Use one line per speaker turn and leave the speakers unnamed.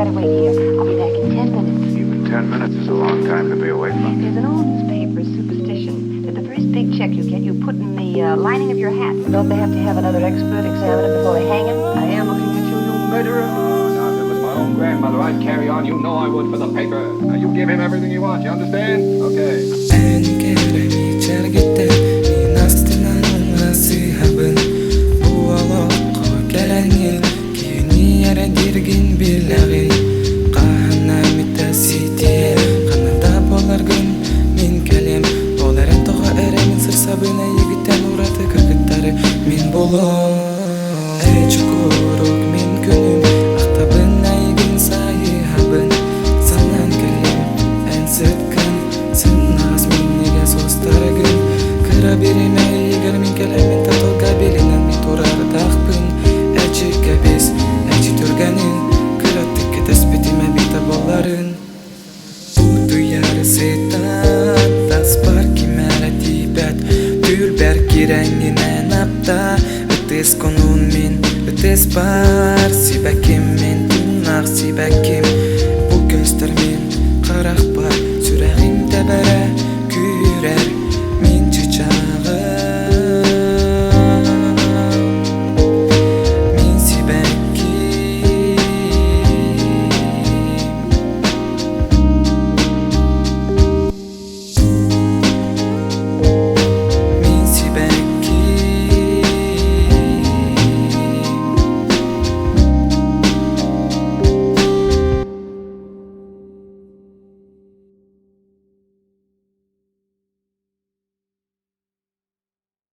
better wait here. I'll be back in 10 minutes.
Even 10 minutes is a long time to be away from.
There's an old newspaper superstition that the first big check you get, you put in the lining of your hat. Don't they have to have another expert examine it before they hang him? I am looking at you, you murderer.
Oh, now, if it was my own grandmother, I'd carry on. You know I would for the paper. Now, you give him everything he wants, you understand? Okay.
Bu gözler men qaraq bar, sürəğimdə bərə kürər.